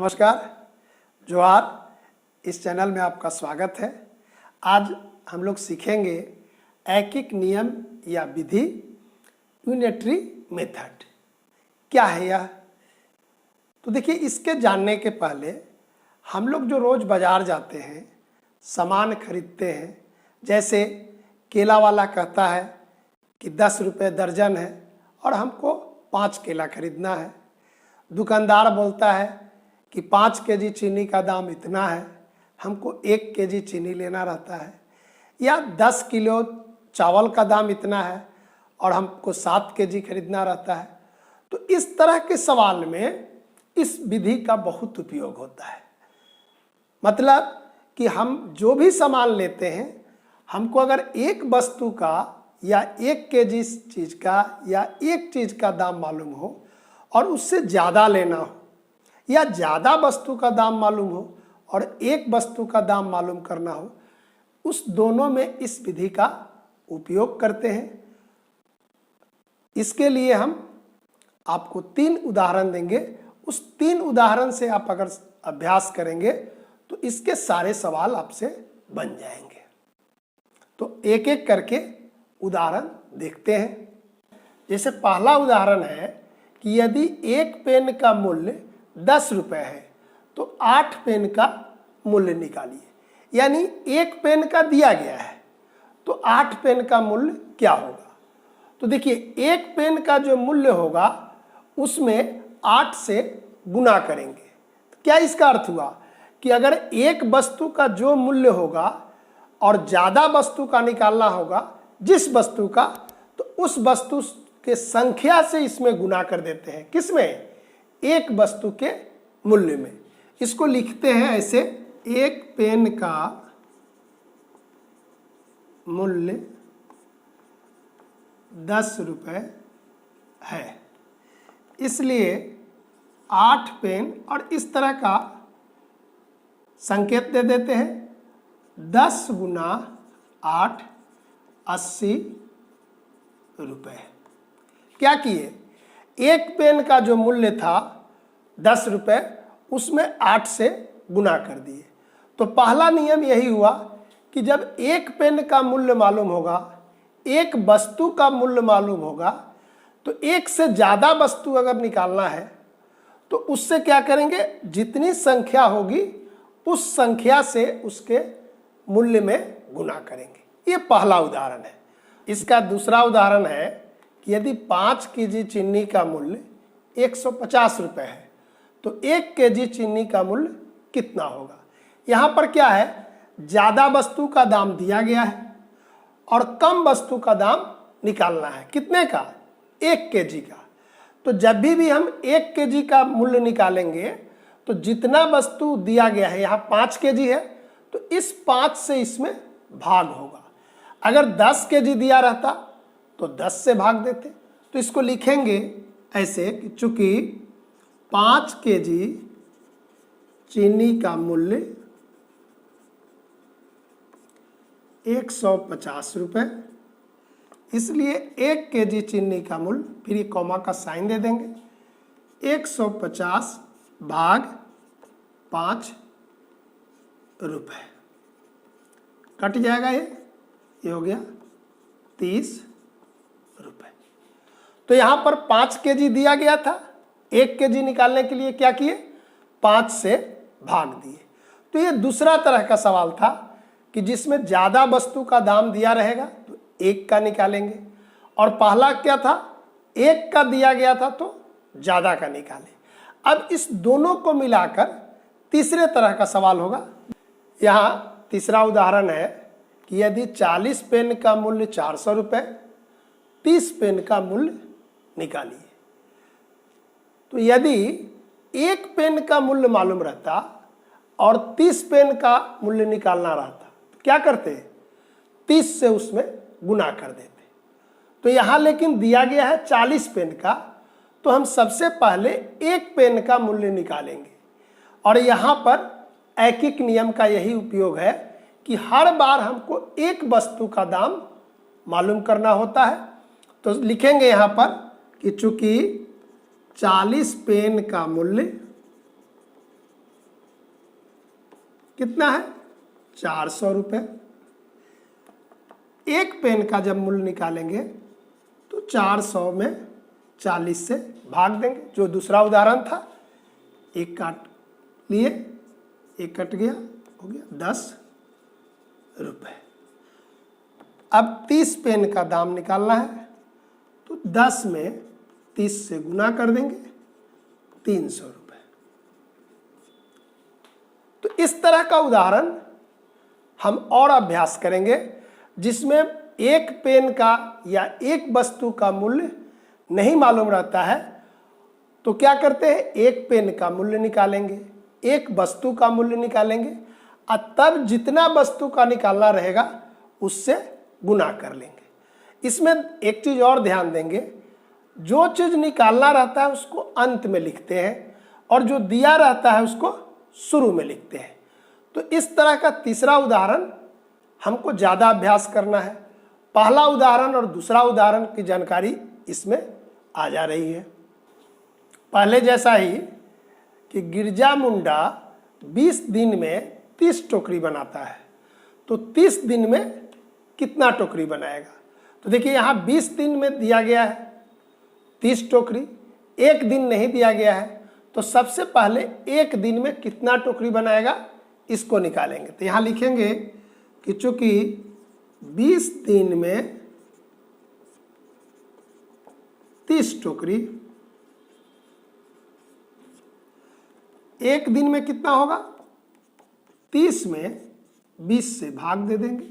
नमस्कार, जोहार। इस चैनल में आपका स्वागत है। आज हम लोग सीखेंगे ऐकिक नियम या विधि, यूनिटरी मेथड। क्या है यह? तो देखिए, इसके जानने के पहले हम लोग जो रोज़ बाज़ार जाते हैं, सामान खरीदते हैं, जैसे केला वाला कहता है कि 10 रुपये दर्जन है और हमको 5 केला खरीदना है। दुकानदार बोलता है कि 5 केजी चीनी का दाम इतना है, हमको 1 केजी चीनी लेना रहता है। या 10 किलो चावल का दाम इतना है और हमको 7 केजी खरीदना रहता है। तो इस तरह के सवाल में इस विधि का बहुत उपयोग होता है। मतलब कि हम जो भी सामान लेते हैं, हमको अगर एक वस्तु का या 1 केजी चीज़ का या एक चीज़ का दाम मालूम हो और उससे ज़्यादा लेना हो, या ज़्यादा वस्तु का दाम मालूम हो और एक वस्तु का दाम मालूम करना हो, उस दोनों में इस विधि का उपयोग करते हैं। इसके लिए हम आपको 3 उदाहरण देंगे। उस 3 उदाहरण से आप अगर अभ्यास करेंगे तो इसके सारे सवाल आपसे बन जाएंगे। तो एक एक करके उदाहरण देखते हैं। जैसे पहला उदाहरण है कि यदि एक पेन का मूल्य 10 रुपये है तो 8 पेन का मूल्य निकालिए। यानी एक पेन का दिया गया है तो 8 पेन का मूल्य क्या होगा? तो देखिए, एक पेन का जो मूल्य होगा उसमें 8 से गुना करेंगे। क्या इसका अर्थ हुआ कि अगर एक वस्तु का जो मूल्य होगा और ज़्यादा वस्तु का निकालना होगा, जिस वस्तु का, तो उस वस्तु के संख्या से इसमें गुना कर देते हैं। किसमें? एक वस्तु के मूल्य में। इसको लिखते हैं ऐसे, एक पेन का मूल्य 10 रुपये है, इसलिए 8 पेन, और इस तरह का संकेत दे देते हैं। 10 गुना 8 80 रुपये। क्या किए? एक पेन का जो मूल्य था 10 रुपये, उसमें 8 से गुना कर दिए। तो पहला नियम यही हुआ कि जब एक पेन का मूल्य मालूम होगा, एक वस्तु का मूल्य मालूम होगा, तो एक से ज़्यादा वस्तु अगर निकालना है तो उससे क्या करेंगे? जितनी संख्या होगी उस संख्या से उसके मूल्य में गुना करेंगे। ये पहला उदाहरण है। इसका दूसरा उदाहरण है कि यदि 5 केजी चीनी का मूल्य 150 रुपये है तो 1 केजी चीनी का मूल्य कितना होगा? यहाँ पर क्या है? ज़्यादा वस्तु का दाम दिया गया है और कम वस्तु का दाम निकालना है। कितने का? 1 केजी का। तो जब भी हम 1 केजी का मूल्य निकालेंगे तो जितना वस्तु दिया गया है, यहाँ 5 केजी है, तो इस 5 से इसमें भाग होगा। अगर 10 केजी दिया रहता तो 10 से भाग देते। तो इसको लिखेंगे ऐसे कि चूंकि 5 केजी चीनी का मूल्य 150 रुपये, इसलिए 1 केजी चीनी का मूल्य, फिर ये कॉमा का साइन दे देंगे, 150 भाग 5 रुपये। कट जाएगा, ये हो गया 30 रुपये। तो यहाँ पर 5 केजी दिया गया था, 1 केजी निकालने के लिए क्या किए? 5 से भाग दिए। तो ये दूसरा तरह का सवाल था कि जिसमें ज़्यादा वस्तु का दाम दिया रहेगा तो 1 का निकालेंगे, और पहला क्या था? 1 का दिया गया था तो ज़्यादा का निकालें। अब इस दोनों को मिलाकर तीसरे तरह का सवाल होगा। यहाँ तीसरा उदाहरण है कि यदि 40 पेन का मूल्य 400 रुपये, 30 पेन का मूल्य निकालिए। तो यदि एक पेन का मूल्य मालूम रहता और 30 पेन का मूल्य निकालना रहता तो क्या करते? 30 से उसमें गुना कर देते। तो यहाँ लेकिन दिया गया है 40 पेन का, तो हम सबसे पहले एक पेन का मूल्य निकालेंगे। और यहाँ पर ऐकिक नियम का यही उपयोग है कि हर बार हमको एक वस्तु का दाम मालूम करना होता है। तो लिखेंगे यहाँ पर कि चूंकि 40 पेन का मूल्य कितना है 400 रुपये। एक पेन का जब मूल्य निकालेंगे तो 400 में 40 से भाग देंगे। जो दूसरा उदाहरण था, एक काट लिए, एक कट गया, हो गया 10 रुपये। अब 30 पेन का दाम निकालना है तो 10 में 30 से गुना कर देंगे, 300 रुपये। तो इस तरह का उदाहरण हम और अभ्यास करेंगे जिसमें एक पेन का या एक वस्तु का मूल्य नहीं मालूम रहता है तो क्या करते हैं, एक पेन का मूल्य निकालेंगे, एक वस्तु का मूल्य निकालेंगे और तब जितना वस्तु का निकालना रहेगा उससे गुना कर लेंगे। इसमें एक चीज़ और ध्यान देंगे, जो चीज़ निकालना रहता है उसको अंत में लिखते हैं और जो दिया रहता है उसको शुरू में लिखते हैं। तो इस तरह का तीसरा उदाहरण हमको ज़्यादा अभ्यास करना है। पहला उदाहरण और दूसरा उदाहरण की जानकारी इसमें आ जा रही है। पहले जैसा ही कि गिरजा मुंडा 20 दिन में 30 टोकरी बनाता है, तो 30 दिन में कितना टोकरी बनाएगा। तो देखिए यहाँ 20 दिन में दिया गया है 30 टोकरी, एक दिन नहीं दिया गया है, तो सबसे पहले एक दिन में कितना टोकरी बनाएगा इसको निकालेंगे। तो यहाँ लिखेंगे कि चूंकि 20 दिन में 30 टोकरी, एक दिन में कितना होगा, 30 में 20 से भाग दे देंगे।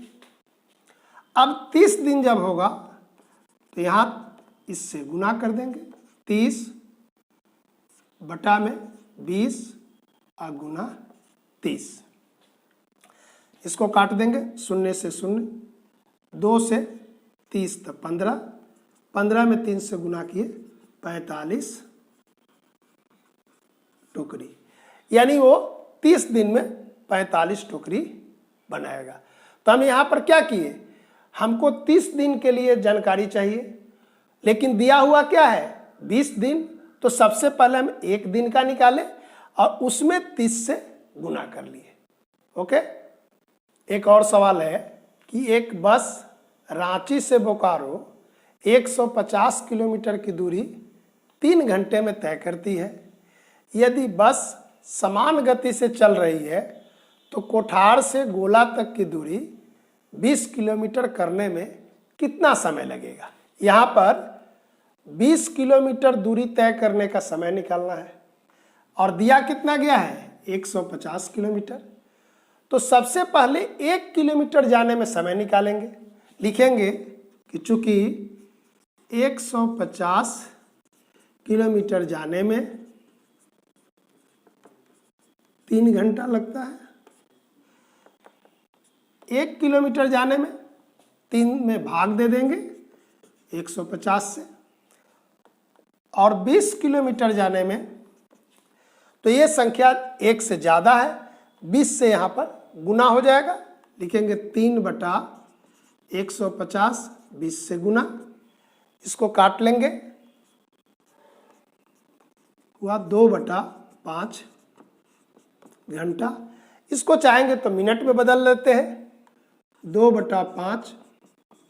अब 30 दिन जब होगा तो यहाँ इससे गुना कर देंगे, 30 बटा में 20 और गुना 30। इसको काट देंगे, 0 से 0, 2 से 30 तो 15, 15 में 3 से गुना किए 45 टोकरी, यानी वो 30 दिन में 45 टोकरी बनाएगा। तो हम यहाँ पर क्या किए, हमको 30 दिन के लिए जानकारी चाहिए, लेकिन दिया हुआ क्या है 20 दिन, तो सबसे पहले हम एक दिन का निकाले और उसमें 30 से गुना कर लिए। ओके। एक और सवाल है कि एक बस रांची से बोकारो 150 किलोमीटर की दूरी 3 घंटे में तय करती है। यदि बस समान गति से चल रही है तो कोठार से गोला तक की दूरी 20 किलोमीटर करने में कितना समय लगेगा। यहाँ पर 20 किलोमीटर दूरी तय करने का समय निकालना है और दिया कितना गया है 150 किलोमीटर। तो सबसे पहले 1 किलोमीटर जाने में समय निकालेंगे। लिखेंगे कि चूंकि 150 किलोमीटर जाने में 3 घंटा लगता है, 1 किलोमीटर जाने में 3 में भाग दे देंगे 150 से, और 20 किलोमीटर जाने में तो ये संख्या 1 से ज़्यादा है, 20 से यहाँ पर गुना हो जाएगा। लिखेंगे 3 बटा 150, 20 से गुना, इसको काट लेंगे, हुआ 2 बटा 5 घंटा। इसको चाहेंगे तो मिनट में बदल लेते हैं, 2 बटा 5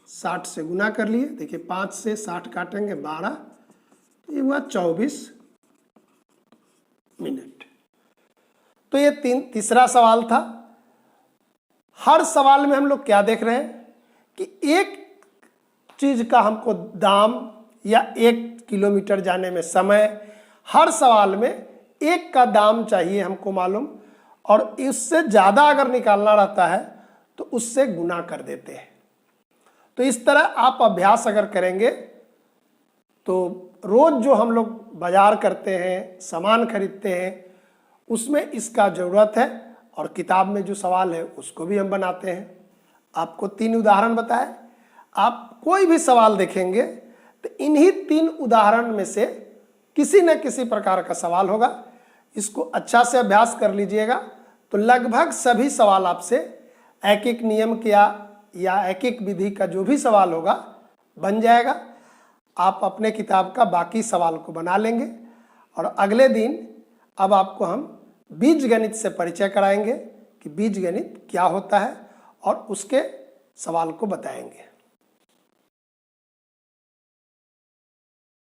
60 से गुना कर लिए। देखिए 5 से 60 काटेंगे 12, तो ये हुआ 24 मिनट। तो ये तीसरा सवाल था। हर सवाल में हम लोग क्या देख रहे हैं कि एक चीज का हमको दाम या 1 किलोमीटर जाने में समय, हर सवाल में एक का दाम चाहिए हमको मालूम, और इससे ज़्यादा अगर निकालना रहता है तो उससे गुना कर देते हैं। तो इस तरह आप अभ्यास अगर करेंगे तो रोज़ जो हम लोग बाजार करते हैं, सामान खरीदते हैं, उसमें इसका ज़रूरत है, और किताब में जो सवाल है उसको भी हम बनाते हैं। आपको 3 उदाहरण बताए, आप कोई भी सवाल देखेंगे तो इन्हीं 3 उदाहरण में से किसी न किसी प्रकार का सवाल होगा। इसको अच्छा से अभ्यास कर लीजिएगा तो लगभग सभी सवाल आपसे एक एक नियम या एक एक विधि का जो भी सवाल होगा बन जाएगा। आप अपने किताब का बाकी सवाल को बना लेंगे, और अगले दिन अब आपको हम बीजगणित से परिचय कराएंगे कि बीजगणित क्या होता है और उसके सवाल को बताएंगे।